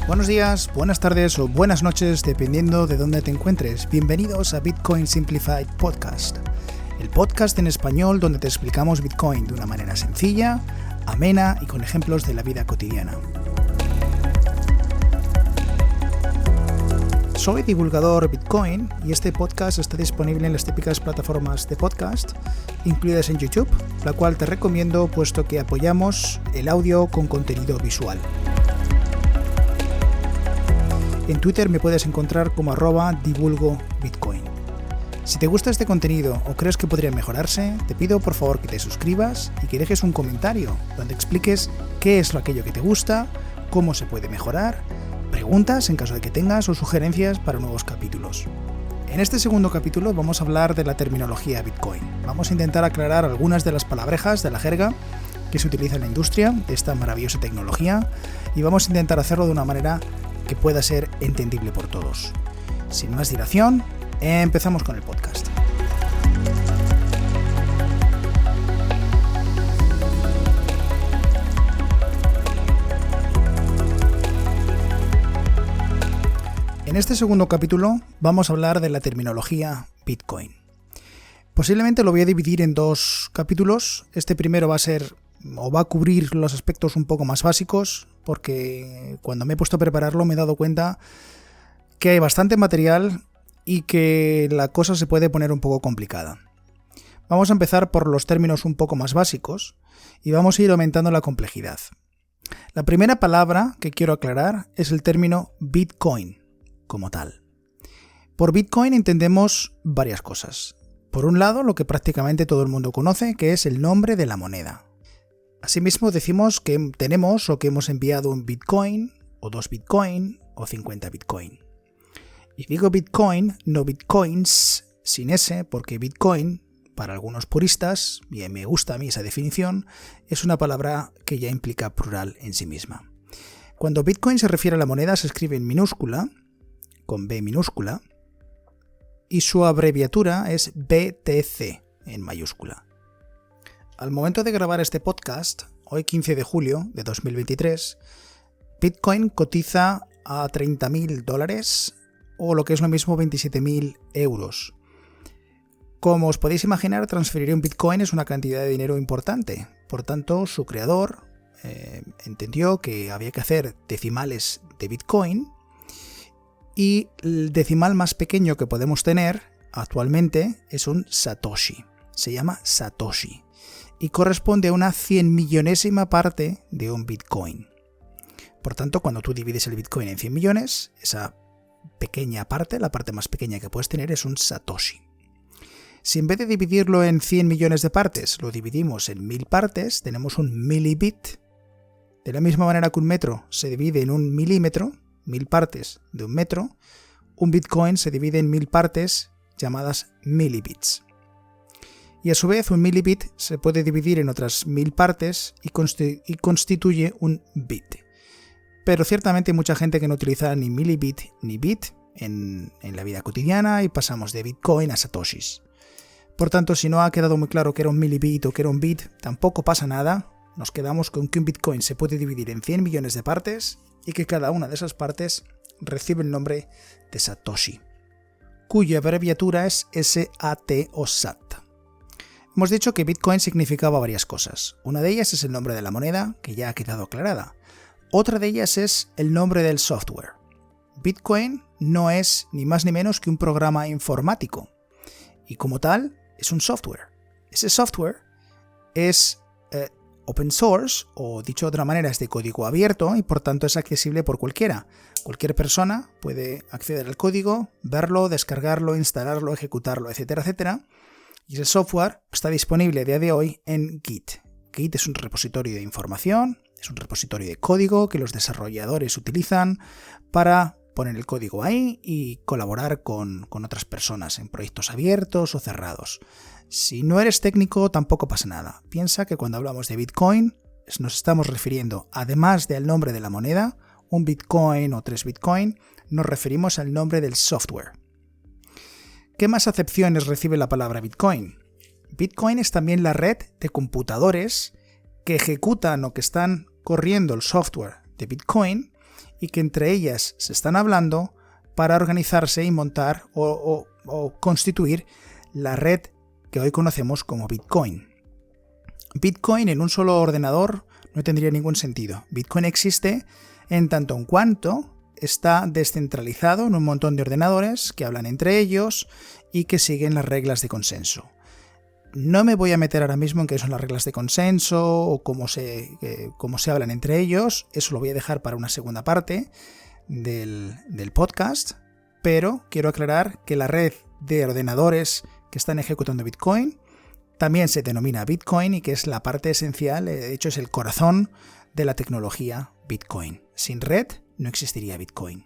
Buenos días, buenas tardes o buenas noches, dependiendo de dónde te encuentres. Bienvenidos a Bitcoin Simplified Podcast, el podcast en español donde te explicamos Bitcoin de una manera sencilla, amena y con ejemplos de la vida cotidiana. Soy divulgador Bitcoin y este podcast está disponible en las típicas plataformas de podcast, incluidas en YouTube, la cual te recomiendo puesto que apoyamos el audio con contenido visual. En Twitter me puedes encontrar como @divulgobitcoin. Si te gusta este contenido o crees que podría mejorarse, te pido por favor que te suscribas y que dejes un comentario donde expliques qué es aquello que te gusta, cómo se puede mejorar, preguntas en caso de que tengas o sugerencias para nuevos capítulos. En este segundo capítulo vamos a hablar de la terminología Bitcoin. Vamos a intentar aclarar algunas de las palabrejas de la jerga que se utiliza en la industria de esta maravillosa tecnología y vamos a intentar hacerlo de una manera que pueda ser entendible por todos. Sin más dilación, empezamos con el podcast. En este segundo capítulo vamos a hablar de la terminología Bitcoin. Posiblemente lo voy a dividir en dos capítulos. Este primero va a cubrir los aspectos un poco más básicos, porque cuando me he puesto a prepararlo me he dado cuenta que hay bastante material y que la cosa se puede poner un poco complicada. Vamos a empezar por los términos un poco más básicos y vamos a ir aumentando la complejidad. La primera palabra que quiero aclarar es el término Bitcoin como tal. Por Bitcoin entendemos varias cosas. Por un lado, lo que prácticamente todo el mundo conoce, que es el nombre de la moneda. Asimismo decimos que tenemos o que hemos enviado un Bitcoin, o 2 Bitcoin, o 50 Bitcoin. Y digo Bitcoin, no Bitcoins, sin S, porque Bitcoin, para algunos puristas, y me gusta a mí esa definición, es una palabra que ya implica plural en sí misma. Cuando Bitcoin se refiere a la moneda se escribe en minúscula, con B minúscula, y su abreviatura es BTC en mayúscula. Al momento de grabar este podcast, hoy 15 de julio de 2023, Bitcoin cotiza a $30.000 o lo que es lo mismo 27.000 euros. Como os podéis imaginar, transferir un Bitcoin es una cantidad de dinero importante. Por tanto, su creador entendió que había que hacer decimales de Bitcoin y el decimal más pequeño que podemos tener actualmente es un Satoshi. Se llama Satoshi y corresponde a una 100.000.000ª parte de un Bitcoin. Por tanto, cuando tú divides el Bitcoin en 100 millones, esa pequeña parte, la parte más pequeña que puedes tener es un Satoshi. Si en vez de dividirlo en 100 millones de partes, lo dividimos en 1000 partes, tenemos un milibit. De la misma manera que un metro se divide en un milímetro, 1000 partes de un metro, un Bitcoin se divide en 1000 partes llamadas milibits. Y a su vez un milibit se puede dividir en otras 1000 partes y constituye un bit. Pero ciertamente hay mucha gente que no utiliza ni milibit ni bit en la vida cotidiana y pasamos de Bitcoin a Satoshis. Por tanto, si no ha quedado muy claro que era un milibit o que era un bit, tampoco pasa nada. Nos quedamos con que un Bitcoin se puede dividir en 100 millones de partes y que cada una de esas partes recibe el nombre de Satoshi, cuya abreviatura es SAT o SAT. Hemos dicho que Bitcoin significaba varias cosas. Una de ellas es el nombre de la moneda, que ya ha quedado aclarada. Otra de ellas es el nombre del software. Bitcoin no es ni más ni menos que un programa informático, y como tal es un software. Ese software es open source, o dicho de otra manera es de código abierto y por tanto es accesible por cualquiera. Cualquier persona puede acceder al código, verlo, descargarlo, instalarlo, ejecutarlo, etcétera, etcétera. Y ese software está disponible a día de hoy en Git. Git es un repositorio de información, es un repositorio de código que los desarrolladores utilizan para poner el código ahí y colaborar con otras personas en proyectos abiertos o cerrados. Si no eres técnico, tampoco pasa nada. Piensa que cuando hablamos de Bitcoin, nos estamos refiriendo, además del nombre de la moneda, un Bitcoin o 3 Bitcoin, nos referimos al nombre del software. ¿Qué más acepciones recibe la palabra Bitcoin? Bitcoin es también la red de computadores que ejecutan o que están corriendo el software de Bitcoin y que entre ellas se están hablando para organizarse y montar o constituir la red que hoy conocemos como Bitcoin. Bitcoin en un solo ordenador no tendría ningún sentido. Bitcoin existe en tanto en cuanto está descentralizado en un montón de ordenadores que hablan entre ellos y que siguen las reglas de consenso. No me voy a meter ahora mismo en qué son las reglas de consenso o cómo se hablan entre ellos, eso lo voy a dejar para una segunda parte del podcast, pero quiero aclarar que la red de ordenadores que están ejecutando Bitcoin también se denomina Bitcoin y que es la parte esencial, de hecho es el corazón de la tecnología Bitcoin. Sin red no existiría Bitcoin.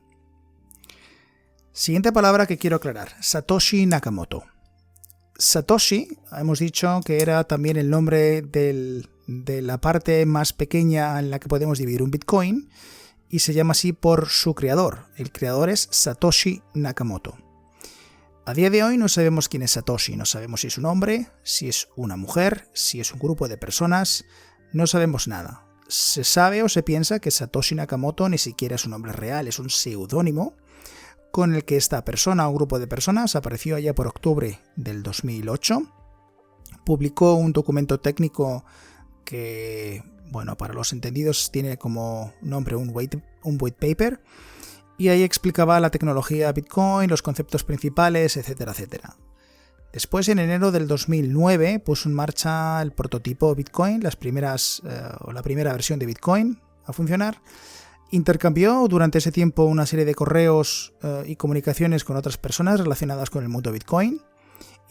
Siguiente palabra que quiero aclarar, Satoshi Nakamoto. Satoshi, hemos dicho que era también el nombre de la parte más pequeña en la que podemos dividir un Bitcoin y se llama así por su creador. El creador es Satoshi Nakamoto. A día de hoy no sabemos quién es Satoshi, no sabemos si es un hombre, si es una mujer, si es un grupo de personas, no sabemos nada. Se sabe o se piensa que Satoshi Nakamoto ni siquiera es un nombre real, es un seudónimo con el que esta persona o grupo de personas apareció allá por octubre del 2008. Publicó un documento técnico que, bueno, para los entendidos tiene como nombre un white paper, y ahí explicaba la tecnología Bitcoin, los conceptos principales, etcétera, etcétera. Después, en enero del 2009, puso en marcha el prototipo Bitcoin, la primera versión de Bitcoin a funcionar. Intercambió durante ese tiempo una serie de correos y comunicaciones con otras personas relacionadas con el mundo Bitcoin.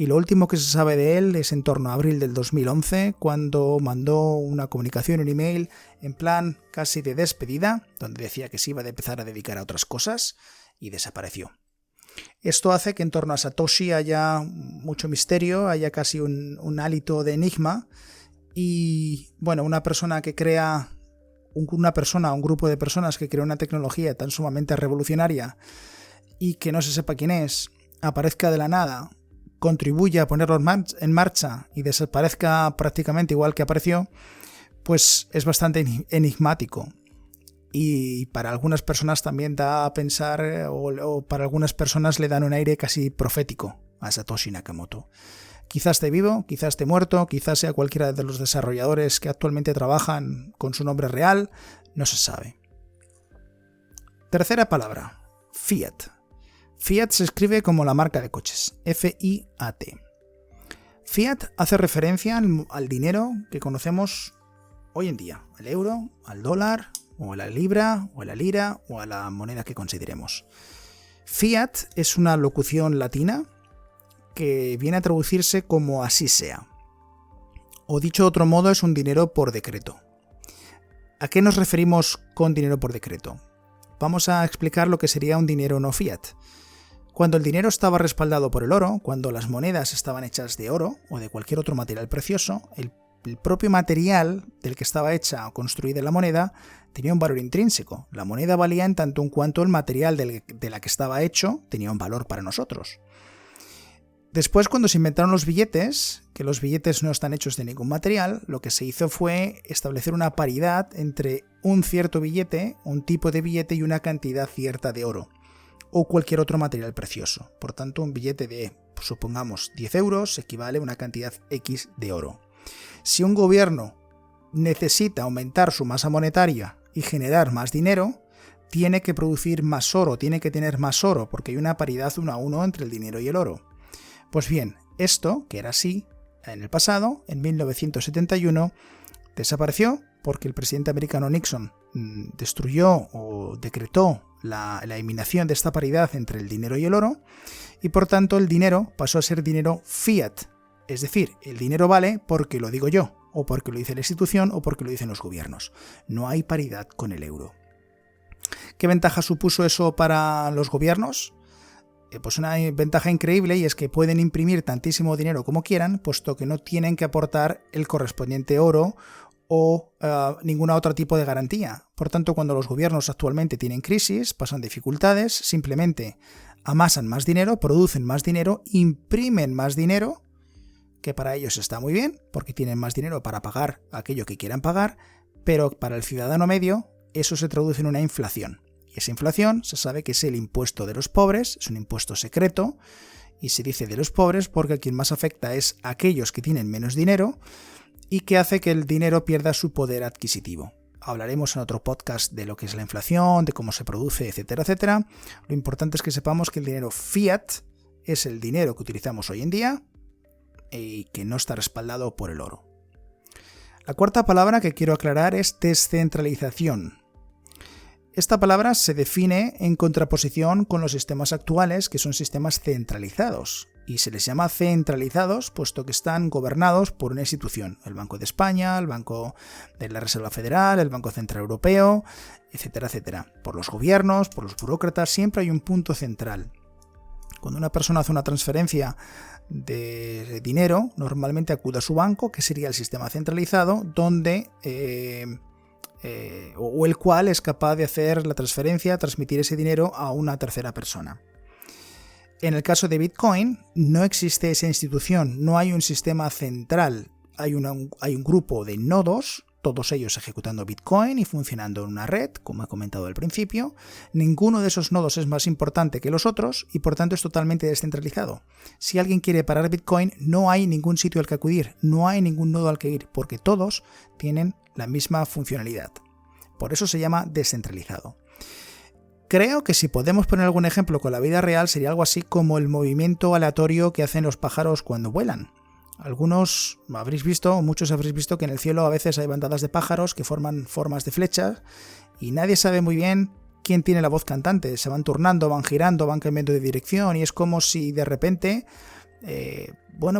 Y lo último que se sabe de él es en torno a abril del 2011, cuando mandó una comunicación, un email, en plan casi de despedida, donde decía que se iba a empezar a dedicar a otras cosas, y desapareció. Esto hace que en torno a Satoshi haya mucho misterio, haya casi un hálito de enigma, y bueno, un grupo de personas que crea una tecnología tan sumamente revolucionaria y que no se sepa quién es, aparezca de la nada, contribuya a ponerlo en marcha y desaparezca prácticamente igual que apareció, pues es bastante enigmático. Y para algunas personas también da a pensar, o para algunas personas le dan un aire casi profético a Satoshi Nakamoto. Quizás esté vivo, quizás esté muerto, quizás sea cualquiera de los desarrolladores que actualmente trabajan con su nombre real, no se sabe. Tercera palabra, Fiat. Fiat se escribe como la marca de coches, F-I-A-T. Fiat hace referencia al dinero que conocemos hoy en día, al euro, al dólar, o a la libra, o a la lira, o a la moneda que consideremos. Fiat es una locución latina que viene a traducirse como así sea. O dicho de otro modo, es un dinero por decreto. ¿A qué nos referimos con dinero por decreto? Vamos a explicar lo que sería un dinero no fiat. Cuando el dinero estaba respaldado por el oro, cuando las monedas estaban hechas de oro o de cualquier otro material precioso, el propio material del que estaba hecha o construida la moneda tenía un valor intrínseco. La moneda valía en tanto en cuanto el material de la que estaba hecho tenía un valor para nosotros. Después, cuando se inventaron los billetes, que los billetes no están hechos de ningún material, lo que se hizo fue establecer una paridad entre un cierto billete, un tipo de billete y una cantidad cierta de oro o cualquier otro material precioso. Por tanto, un billete de, supongamos, 10 euros equivale a una cantidad X de oro. Si un gobierno necesita aumentar su masa monetaria y generar más dinero, tiene que producir más oro, tiene que tener más oro, porque hay una paridad 1 a 1 entre el dinero y el oro. Pues bien, esto, que era así en el pasado, en 1971, desapareció porque el presidente americano Nixon destruyó o decretó la eliminación de esta paridad entre el dinero y el oro, y por tanto el dinero pasó a ser dinero fiat, es decir, el dinero vale porque lo digo yo, o porque lo dice la institución, o porque lo dicen los gobiernos. No hay paridad con el euro. ¿Qué ventaja supuso eso para los gobiernos? Pues una ventaja increíble, y es que pueden imprimir tantísimo dinero como quieran, puesto que no tienen que aportar el correspondiente oro o ningún otro tipo de garantía. Por tanto, cuando los gobiernos actualmente tienen crisis, pasan dificultades, simplemente amasan más dinero, producen más dinero, imprimen más dinero, que para ellos está muy bien, porque tienen más dinero para pagar aquello que quieran pagar, pero para el ciudadano medio eso se traduce en una inflación. Y esa inflación se sabe que es el impuesto de los pobres, es un impuesto secreto, y se dice de los pobres porque a quien más afecta es a aquellos que tienen menos dinero y que hace que el dinero pierda su poder adquisitivo. Hablaremos en otro podcast de lo que es la inflación, de cómo se produce, etcétera, etcétera. Lo importante es que sepamos que el dinero fiat es el dinero que utilizamos hoy en día y que no está respaldado por el oro. La cuarta palabra que quiero aclarar es descentralización. Esta palabra se define en contraposición con los sistemas actuales, que son sistemas centralizados, y se les llama centralizados puesto que están gobernados por una institución, el Banco de España, el Banco de la Reserva Federal, el Banco Central Europeo, etcétera, etcétera. Por los gobiernos, por los burócratas, siempre hay un punto central. Cuando una persona hace una transferencia de dinero, normalmente acude a su banco, que sería el sistema centralizado, donde o el cual es capaz de hacer la transferencia, transmitir ese dinero a una tercera persona. En el caso de Bitcoin no existe esa institución, no hay un sistema central, hay un grupo de nodos, todos ellos ejecutando Bitcoin y funcionando en una red, como he comentado al principio. Ninguno de esos nodos es más importante que los otros y por tanto es totalmente descentralizado. Si alguien quiere parar Bitcoin, no hay ningún sitio al que acudir, no hay ningún nodo al que ir, porque todos tienen la misma funcionalidad. Por eso se llama descentralizado. Creo que si podemos poner algún ejemplo con la vida real sería algo así como el movimiento aleatorio que hacen los pájaros cuando vuelan. Algunos habréis visto, muchos habréis visto que en el cielo a veces hay bandadas de pájaros que forman formas de flechas y nadie sabe muy bien quién tiene la voz cantante. Se van turnando, van girando, van cambiando de dirección y es como si de repente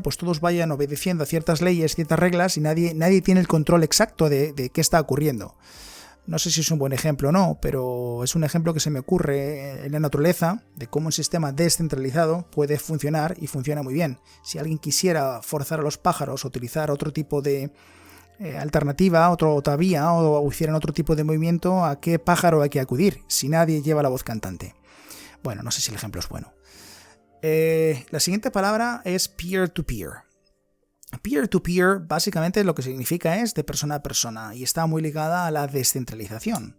pues todos vayan obedeciendo a ciertas leyes, ciertas reglas y nadie tiene el control exacto de qué está ocurriendo. No sé si es un buen ejemplo o no, pero es un ejemplo que se me ocurre en la naturaleza de cómo un sistema descentralizado puede funcionar y funciona muy bien. Si alguien quisiera forzar a los pájaros a utilizar otro tipo de alternativa, otra vía o hicieran otro tipo de movimiento, ¿a qué pájaro hay que acudir si nadie lleva la voz cantante? Bueno, no sé si el ejemplo es bueno. La siguiente palabra es peer-to-peer. Peer-to-peer básicamente lo que significa es de persona a persona y está muy ligada a la descentralización.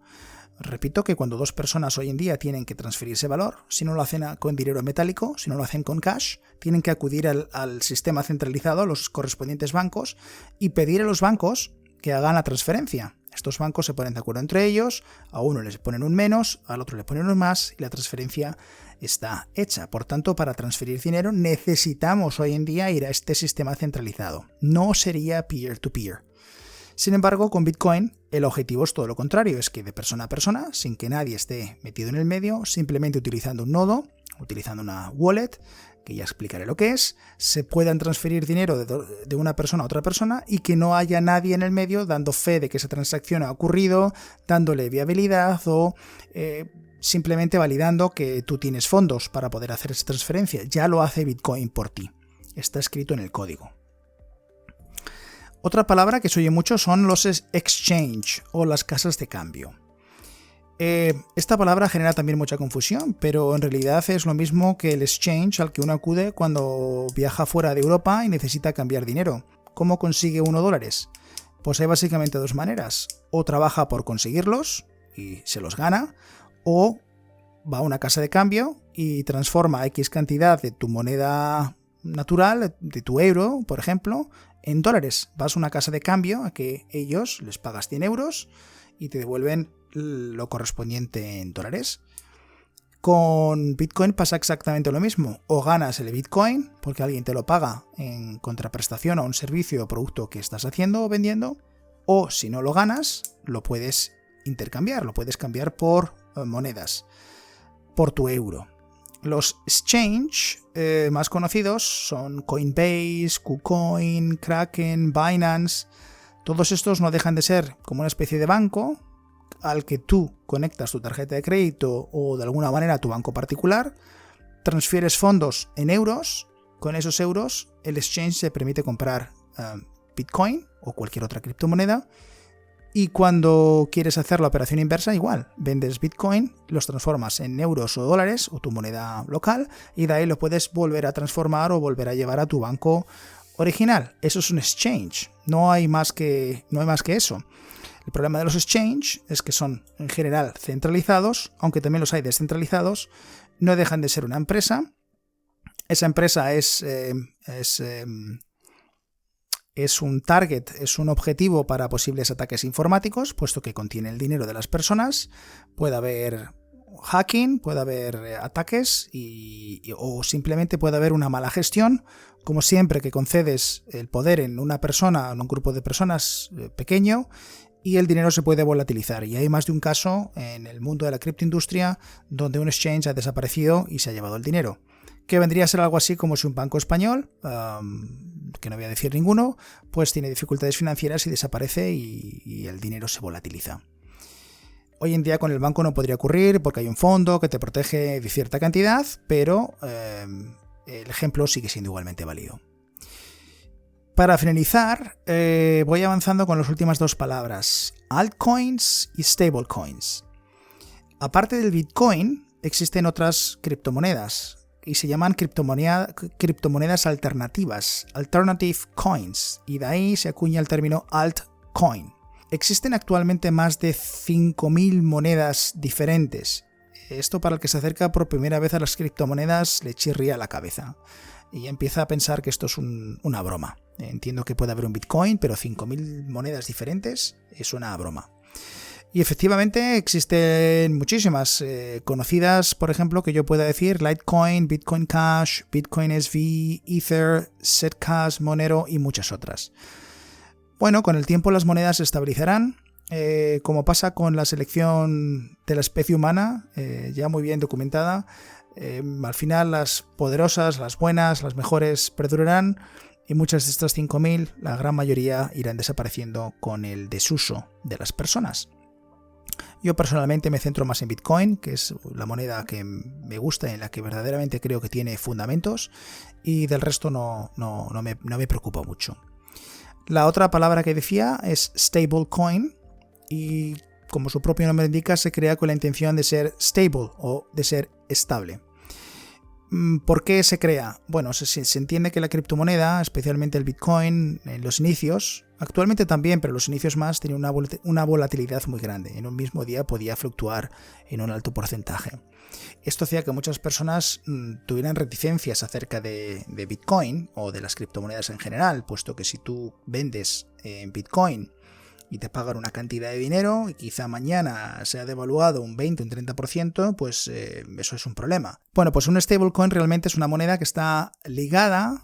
Repito que cuando dos personas hoy en día tienen que transferirse valor, si no lo hacen con dinero metálico, si no lo hacen con cash, tienen que acudir al sistema centralizado, a los correspondientes bancos, y pedir a los bancos que hagan la transferencia. Estos bancos se ponen de acuerdo entre ellos, a uno les ponen un menos, al otro le ponen un más y la transferencia está hecha. Por tanto, para transferir dinero necesitamos hoy en día ir a este sistema centralizado. No sería peer-to-peer. Sin embargo, con Bitcoin el objetivo es todo lo contrario, es que de persona a persona, sin que nadie esté metido en el medio, simplemente utilizando un nodo, utilizando una wallet, que ya explicaré lo que es, se puedan transferir dinero de una persona a otra persona y que no haya nadie en el medio dando fe de que esa transacción ha ocurrido, dándole viabilidad o simplemente validando que tú tienes fondos para poder hacer esa transferencia. Ya lo hace Bitcoin por ti. Está escrito en el código. Otra palabra que se oye mucho son los exchange o las casas de cambio. Esta palabra genera también mucha confusión, pero en realidad es lo mismo que el exchange al que uno acude cuando viaja fuera de Europa y necesita cambiar dinero. ¿Cómo consigue $1? Pues hay básicamente dos maneras. O trabaja por conseguirlos y se los gana, o va a una casa de cambio y transforma X cantidad de tu moneda natural, de tu euro, por ejemplo, en dólares. Vas a una casa de cambio a que ellos les pagas 100 euros y te devuelven lo correspondiente en dólares. Con Bitcoin pasa exactamente lo mismo. O ganas el Bitcoin porque alguien te lo paga en contraprestación a un servicio o producto que estás haciendo o vendiendo, o si no lo ganas, lo puedes intercambiar, lo puedes cambiar por monedas, por tu euro. Los exchange más conocidos son Coinbase, KuCoin, Kraken, Binance. Todos estos no dejan de ser como una especie de banco al que tú conectas tu tarjeta de crédito o de alguna manera tu banco particular, transfieres fondos en euros, con esos euros el exchange se permite comprar Bitcoin o cualquier otra criptomoneda. Y cuando quieres hacer la operación inversa, igual, vendes Bitcoin, los transformas en euros o dólares o tu moneda local y de ahí lo puedes volver a transformar o volver a llevar a tu banco original. Eso es un exchange, no hay más que eso. El problema de los exchange es que son en general centralizados, aunque también los hay descentralizados, no dejan de ser una empresa. Esa empresa es un target, es un objetivo para posibles ataques informáticos, puesto que contiene el dinero de las personas. Puede haber hacking, puede haber ataques o simplemente puede haber una mala gestión, como siempre que concedes el poder en una persona, en un grupo de personas pequeño, y el dinero se puede volatilizar. Y hay más de un caso en el mundo de la criptoindustria donde un exchange ha desaparecido y se ha llevado el dinero, que vendría a ser algo así como si un banco español, que no voy a decir ninguno, pues tiene dificultades financieras y desaparece y el dinero se volatiliza. Hoy en día con el banco no podría ocurrir porque hay un fondo que te protege de cierta cantidad, pero el ejemplo sigue siendo igualmente válido. Para finalizar, voy avanzando con las últimas dos palabras, altcoins y stablecoins. Aparte del Bitcoin, existen otras criptomonedas y se llaman criptomonedas alternativas, alternative coins, y de ahí se acuña el término altcoin. Existen actualmente más de 5.000 monedas diferentes. Esto para el que se acerca por primera vez a las criptomonedas le chirría la cabeza y empieza a pensar que esto es una broma. Entiendo que puede haber un Bitcoin, pero 5.000 monedas diferentes es una broma. Y efectivamente existen muchísimas conocidas, por ejemplo, que yo pueda decir Litecoin, Bitcoin Cash, Bitcoin SV, Ether, Zcash, Monero y muchas otras. Bueno, con el tiempo las monedas se estabilizarán, como pasa con la selección de la especie humana, ya muy bien documentada. Al final las poderosas, las buenas, las mejores perdurarán y muchas de estas 5.000, la gran mayoría, irán desapareciendo con el desuso de las personas. Yo personalmente me centro más en Bitcoin, que es la moneda que me gusta y en la que verdaderamente creo que tiene fundamentos, y del resto no me preocupa mucho. La otra palabra que decía es stablecoin, y como su propio nombre indica, se crea con la intención de ser stable o de ser estable. ¿Por qué se crea? Bueno, se entiende que la criptomoneda, especialmente el Bitcoin, en los inicios, actualmente también, pero los inicios más, tenía una volatilidad muy grande. En un mismo día podía fluctuar en un alto porcentaje. Esto hacía que muchas personas tuvieran reticencias acerca de Bitcoin o de las criptomonedas en general, puesto que si tú vendes en Bitcoin y te pagan una cantidad de dinero y quizá mañana se ha devaluado un 20 o un 30%, pues eso es un problema. Bueno, pues un stablecoin realmente es una moneda que está ligada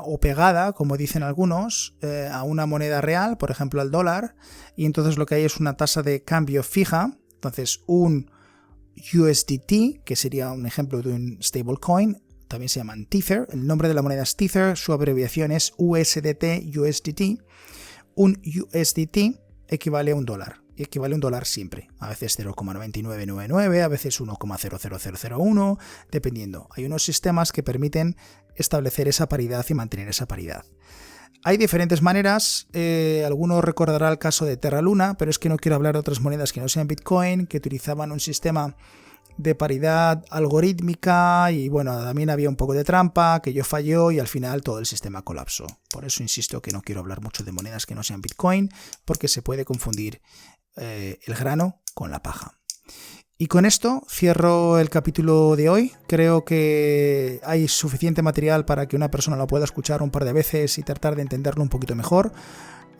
o pegada, como dicen algunos, a una moneda real, por ejemplo al dólar, y entonces lo que hay es una tasa de cambio fija. Entonces un USDT, que sería un ejemplo de un stablecoin, también se llaman Tether, el nombre de la moneda es Tether, su abreviación es USDT. Un USDT equivale a un dólar, y equivale a un dólar siempre, a veces 0,9999, a veces 1,00001, dependiendo. Hay unos sistemas que permiten establecer esa paridad y mantener esa paridad. Hay diferentes maneras, alguno recordará el caso de Terra Luna, pero es que no quiero hablar de otras monedas que no sean Bitcoin, que utilizaban un sistema de paridad algorítmica y bueno, también había un poco de trampa, que yo falló y al final todo el sistema colapsó. Por eso insisto que no quiero hablar mucho de monedas que no sean Bitcoin, porque se puede confundir el grano con la paja. Y con esto cierro el capítulo de hoy. Creo que hay suficiente material para que una persona lo pueda escuchar un par de veces y tratar de entenderlo un poquito mejor.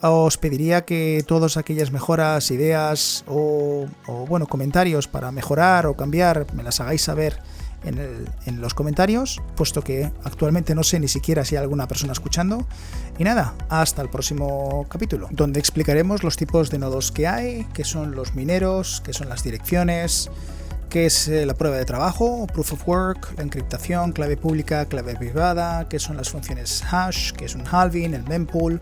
Os pediría que todas aquellas mejoras, ideas o bueno, comentarios para mejorar o cambiar me las hagáis saber en los comentarios, puesto que actualmente no sé ni siquiera si hay alguna persona escuchando. Y nada, hasta el próximo capítulo, donde explicaremos los tipos de nodos que hay, qué son los mineros, qué son las direcciones, qué es la prueba de trabajo, proof of work, la encriptación, clave pública, clave privada, qué son las funciones hash, qué es un halving, el mempool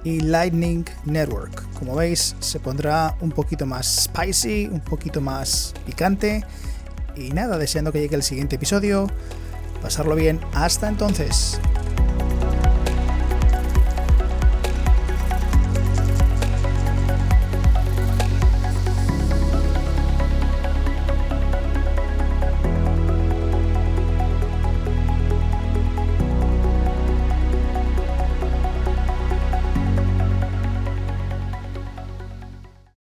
y Lightning Network. Como veis, se pondrá un poquito más spicy, un poquito más picante. Y nada, deseando que llegue el siguiente episodio. Pasarlo bien. Hasta entonces.